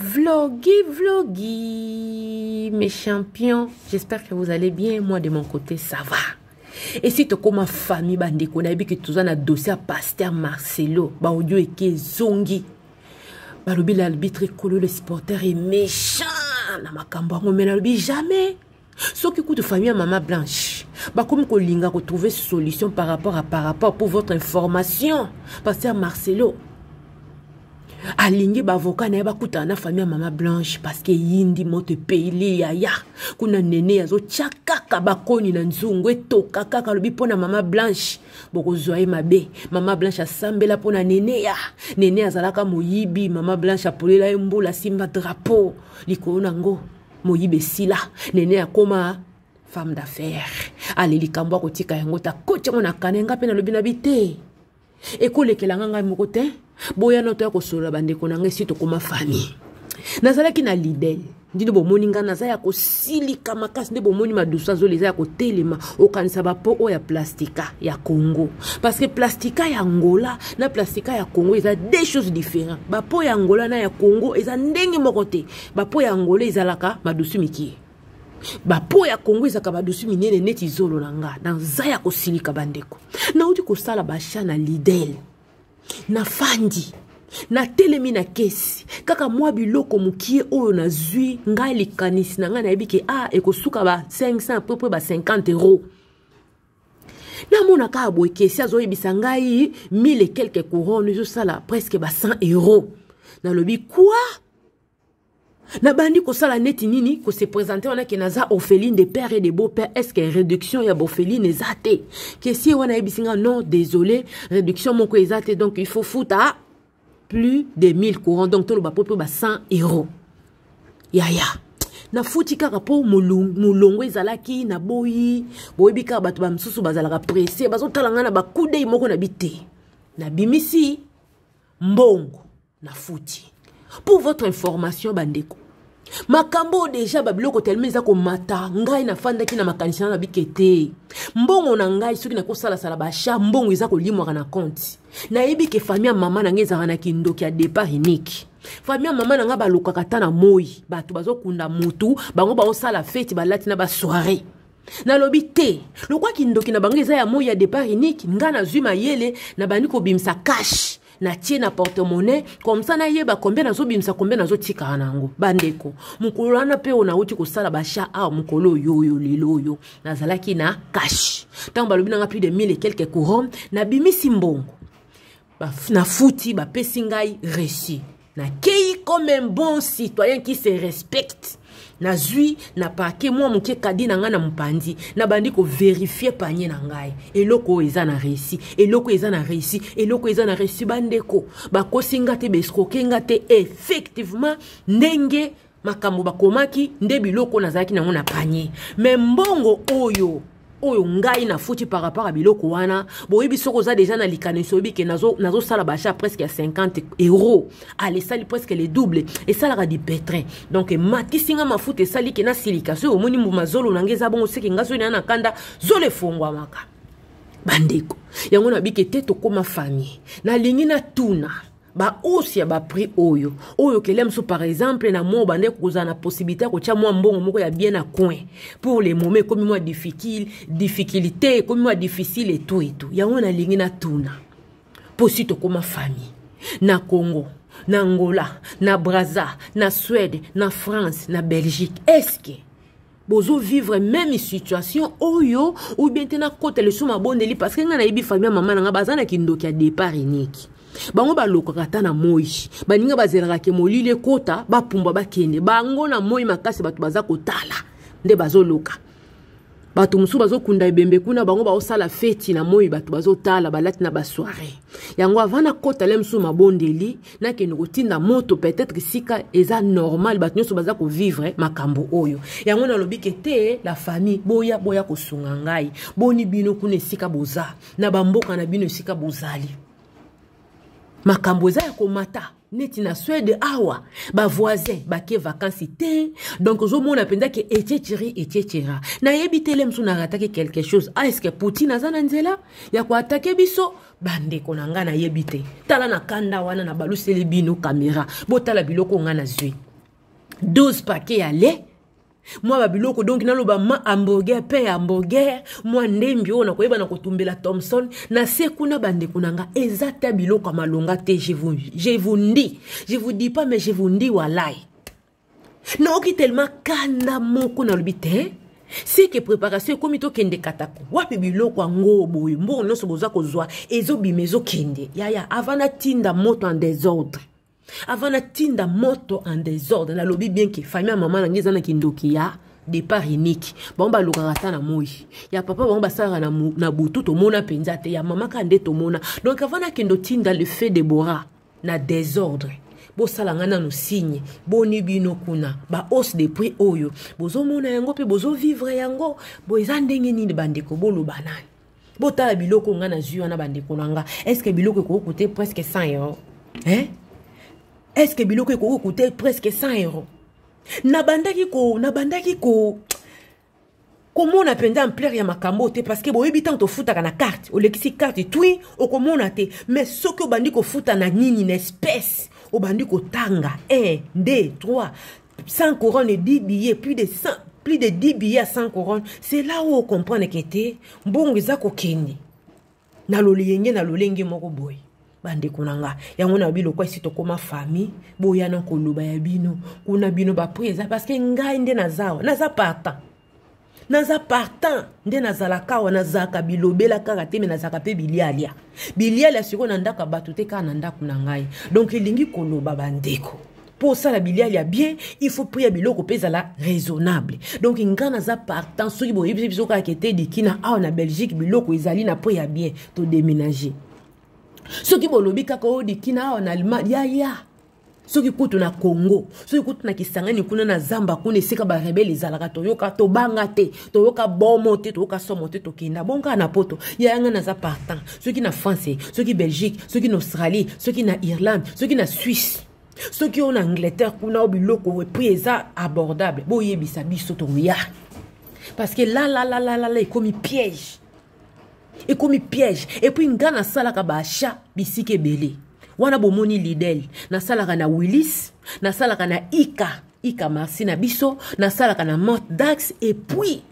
Vloggy, mes champions. J'espère que vous allez bien. Moi, de mon côté, ça va. Et si tu comme ma famille, bandeko, na que tu as un dossier à Pasteur Marcelo, ba audio eke zongi. Ba lobi l'arbitre kolo le supporter est méchant. Na makamba ngo mena lobi jamais. Ce qui coûte famille à Maman Blanche. Bah comme ko linga ko trouver solution par rapport pour votre information. Pasteur Marcelo. Alingi ba avocat na ba kuta na famille Maman Blanche parce que yindi mote pays li ya kuna nene yazo chakaka bakoni na nzungu etoka kaka lobi pona Maman Blanche boko zoye mabe Maman Blanche asambela pona nene azalaka moyibi Maman Blanche apolela mbula simba drapeau likona ngo moyibe sila nene akoma femme d'affaires ali likambo ko tika yango ta koche mona kanenga pe na lobi na bite ekole kelanga mokote boya noto ya kosola bandeko na ngai sito koma famille nazalaki na lidel ndino bomoninga nazaya ko silika makasi nde bomoni madusa zo leza ya ko telema okanisa bapo o ya plastika ya Congo parce que plastika ya Angola na plastika ya Congo eza deux choses différentes bapo ya Angola na ya Congo eza ndenge mokote bapo ya Angola ezalaka madusu miki bapo ya Congo ezaka badusu minene neti zolo nanga na zaya ko silika bandeko na uti ko sala basha na lidel na fandi na telemi na kesi kaka mwa biloko mukie oyo na zui ngai likanisi na ngai na yebike ekosuka ba 500 peu ba 50 euros na mona ka boye kesi azoyebisa ngai 1000 et quelques couronnes zo sala presque ba 100 euros na lobi quoi na bandi ko sala neti nini ko se présenter on a ke naza orpheline de père et de beau-père est-ce que réduction ya orpheline ezate que si on a ebisinga non désolé réduction moko ezate donc il faut fouta plus de 1000 courants donc tout le ba popo ba 100 euros ya na futi kaka po mulongo ezalaki na boyi boyebika bato ba msusu bazalaka pressé bazo talanga na bakude moko na bité na bimisi mbongo na futi. Pour votre information bandeko makambo déjà babiloko tellement eza ko mata ngai na fandaki na makanisa na bikete mbongo na ngai soki na kosala sala basha mbongo eza ko limwa na compte na yebike famille mama na ngeza na kindoki ya départ unique famille mama na nga baluka kata na moi bato bazokunda mutu bango ba osala fête balati na ba soirée na lobité lokwa kindoki na bango eza ya moi ya départ unique nga na zuma yele na bani ko bimsa cash na tie na porte-monnaie comme ça na yeba combien nazo bimsa combien nazo tika nango bandeko mukolo na pe ona uti ko sala basha mukolo yoyo lelo yo nazalaki na cash tant balobi na plus de 1000 et quelques couronnes na bimisi mbongo na futi ba pesingai reçu na kei comme un bon citoyen qui se respecte na zui na pake moi muke kadi na nga na mpandi na bandi ko vérifier panier na ngai eloko eza na réussi eloko eza na réussi bandeko bakosinga te bestrokenga te effectivement ndenge makambo bakomaki nde biloko nazaki nango na panier mais mbongo oyo ngai na futi par rapport à biloko wana boyebi soko za déjà na likaniso bi ke nazo sala basha presque à 50 euros allez sali presque le double et ça la di pétrin donc matisinga mafuta sali ke na silika so omoni mbuma zolo nangeza bongo seki ngaso na kanda zole fongwa maka bandeko yango na bikete to koma famille na lingi na tuna ba osia ba prix oyo kelemso par exemple na mo bande kuza na possibilité ko tia mo mbongo moko ya bien na coin pour les moments comme moi difficulté comme moi difficile et tout yango na lingi na tuna posito comme famille na Congo na Angola na Brazza na Suède na France na Belgique est-ce que bozo vivre même situation oyo ou bien tena côté le suma bondeli parce que nga na ibi famille maman nga bazana kindoki ya départ unique bango baloko kata na moi baninga bazelaka ke molile kota bapumba bakende bango na moi makasi bato baza kotala nde bazoloka bato musu bazokunda ebembe kuna bango ba osala feti na moi bato bazotala balati na basoirée yango avana kota lemsu mabondeli na ke ngotinda moto peut-être sika eza normal bato nyoso baza ko vivre makambo oyo yango na lobike te la famille boya ko sunga ngai boni bino kuna sika boza na bamboka na bino sika bozali makambo za komata neti na Suède awa ba voisin ba ke vacances te donc zo mona penda ke etchera na yebitele msu na ratake quelque chose est-ce que Poutine azana nzela ya ko attaquer biso bande konanga na yebite tala na kanda wana na baluseli bino caméra botala biloko nga na zui 12 paquets à lait. Moi babiloko donc naloba ma hamburger pain hamburger moi ndembi ona koyeba na kotumbela Thomson na sekuna bande kunanga ezata biloko malonga te je vous dis pas mais je vous dis walai na oki tellement kanda moko na lobite c'est que préparation comme to kende katako wapi biloko ngo boye mbo no so boza kozwa ezo bimezo kende ya avana tinda moto en désordre. Avant na tinda moto en désordre, na lobby bien que famille maman na ngeza na kindoki ya départ unique. Bon ba lokata na moi. Ya papa bon ba sara na butu to mona penza te ya maman ka nde to mona. Donc avant na kendo tinda le fait de bora na désordre. Bo sala ngana no signe, boni bino kuna, ba hausse de prix oyo. Bozo mona yango pe bozo vivre yango, bo ezandenge ni bandeko bolo banane. Bo tala biloko ngana zuwa na bandeko nanga. Est-ce que biloko ko coûter presque 100 €? Hein? Est-ce que biloko ko coûter presque 100 €? Nabandaki ko comment on appelle en plaire ya makambo te parce que bo ebitant to futa kana carte, o lexi carte tui o komona te mais ce que bandi ko futa na nini une espèce, o bandi ko tanga 1 2 3 100 couronnes et 10 billets plus de 10 billets à 100 couronnes, c'est là où on comprend que te mbongo ezako kendi. Na loliyenge na lolenge moko boy. Bande kunanga yango na bilo kwa sito koma famille boya na koloba ya bino kuna bino ba prière parce que ngai nde nazawa naza partant nde nazala kawa nazaka bilobela kaka te me nazaka pe bilialia siko na ndaka batu te kana ndaka na ngai donc ilingi koloba bandeko pour ça la bilialia bien il faut prier biloko pesa la raisonnable donc nga naza partant soki bo biso ka kete dikina a na Belgique biloko ezali na prier bien to déménager. Ceux qui bolobi kaka odi kina en Allemagne ya ceux qui kutu na Congo ceux qui kutu na Kisangani kuna na Zamba kuna sika ba rebelle ezalaka toyoka to banga te toyoka bomo te toyoka somo te tokinda bonka na poto ya nga na za partant ceux qui na France ceux qui Belgique ceux qui na Australie ceux qui na Irlande ceux qui na Suisse ceux qui en Angleterre kuna obiloko prix eza abordable boye bisa biso to ya parce que là comme piège. Et comme piège et puis ngana salaka ba achat bisike belé wana bomoni Lidl na salaka na Willis na salaka na Ika Marci na biso na salaka na Mont Dax et puis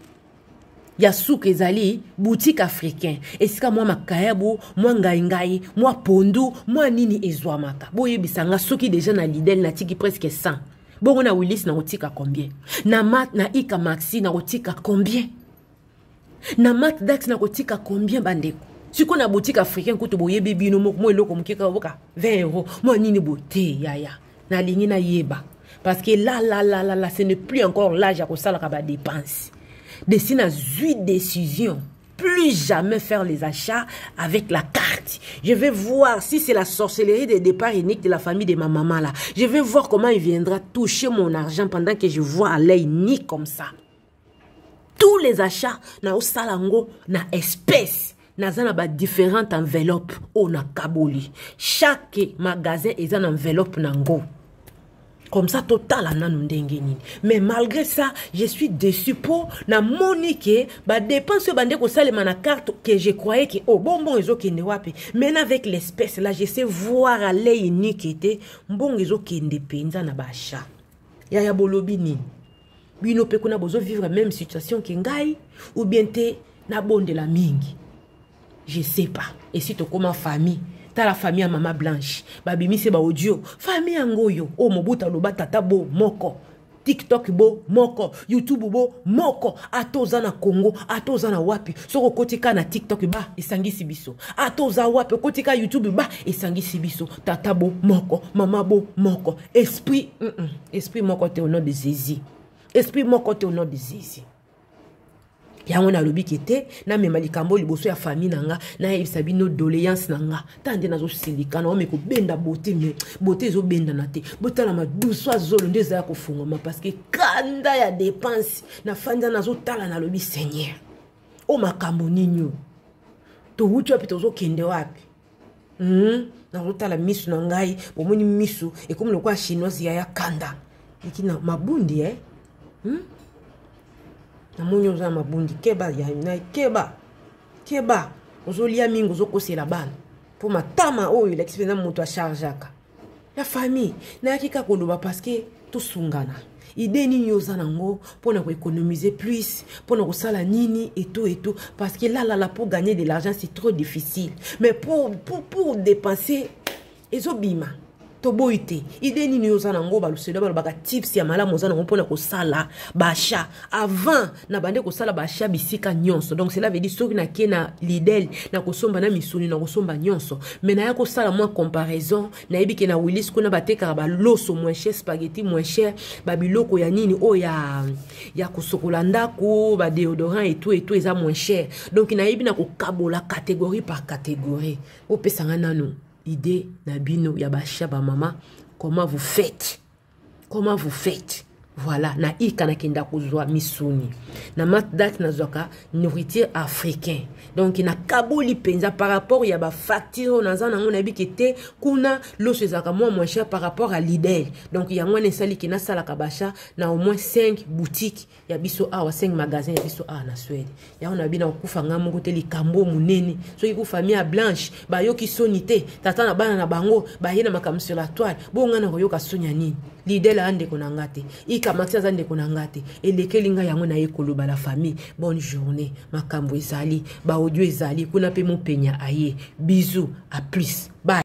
ya souk ezali boutique africain esika moi makayabo moi ngai moi pondu moi nini ezwamaka boye bisanga soki déjà na Lidl na tiki presque 100 bongo na Willis na otika combien na Ika Marci na otika combien na Mat Dax na kotika combien bandeko siko na boutique africain kutu boyebi bino mo eloko mukeka boka 20 €. Moi nini beauté yaya na lingi na yeba parce que là ce n'est plus encore l'âge à kosala ka ba dépense dessine à décision plus jamais faire les achats avec la carte. Je vais voir si c'est la sorcellerie des départs uniques de la famille de ma maman là. Je vais voir comment il viendra toucher mon argent pendant que je vois à l'œil ni comme ça. Tous les achats na osalango na espèce na zana ba différentes enveloppes o na kaboli. Chaque magasin est une enveloppe nango. Comme ça total ananu ndenge nini. Mais malgré ça, je suis déçu pour na monique ba dépense bande ko salema na carte que je croyais que oh bonbon ezo kende wapi. Maintenant avec l'espèce là, je sais voir à l'œil unique était bon ezo kende penza na ba achat. Ya bolobi nini. Bino pe kuna bozo vivre même situation que ngai ou bien te na bonde la mingi. Je sais pas. Et si to comme famille, ta la famille à maman blanche, babimi se ba audio, famille angoyo, oh mobuta loba tata bo moko. TikTok bo moko, YouTube bo moko, atoza na Congo, atoza na wapi, soko kotika na TikTok ba esangisi biso. Atoza wapi kotika YouTube ba esangisi biso. Tata bo moko, mama bo moko. Esprit esprit moko te au nom de Jésus. Esprit mon côté au nom de Jésus. Yango na lobi kete na mema likambo liboso ya famille nanga na yebisa bino doléance nanga tande nazo silika na omeko benda beauté mais beauté zo benda na te botala ma douce zolo ndeza ya kofungama parce que kanda ya dépense na fanda nazo tala na lobi Seigneur o makambo ninyo to wutu api tozo kende wapi na rotala misu na ngai bomoni misu e comme le quoi chinoise ya kanda ikina mabundi na monyo za mabundi keba ya na keba ozolia mingo zokosela bana pour matama oyo l'expérience moto a chargeaka la famille na yakika koloba parce que tout sungana. Idée ni yoza nango pour nous économiser plus, pour nous sala nini et tout parce que là pour gagner de l'argent c'est trop difficile. Mais pour dépenser ezobima toboite idée ni yoza nango ba luselo ba baka tips ya mala moza nango pour nous sala bacha avant na bande ko sala bacha bisika nyonso. Donc cela veut dire soki na kena lidel na kosomba na misuni na kosomba nyonso. Mais na ya ko sala moins comparaison na yebi ke na Willis kuna bateka ba loso moins cher, spaghetti moins cher, ba biloko ya nini o ya kosokola ndako, ba déodorant et tout eza moins cher. Donc na yebi na ko kabola catégorie par catégorie. O pesanga nanu idée na bino ya basha ba mama, comment vous faites? Voilà, na ikana kenda kuzwa misuni. Na matdak na zoka nourriture africain. Donc na kaboli penza par rapport ya ba facture na zana ngona bikete kuna loso ezaka moins cher par rapport à Lidl. Donc ya ngone sali kina sala kabasha na au moins 5 boutiques ya biso awa 5 magasins ya biso na Suède. Ya on a bina kufa ngamo kote likambo munene. So yiku famille blanche ba yoki sonité tata na bana na bango ba yena makam sur la toile. Bo ngana ko yoka sonya nini. Lidl ande konangate. Maxi azande konangate elekelinga yango na ekoloba la famille bonne journée makambo ezali ba audio ezali kuna pe mo penya aye bisous à plus bye.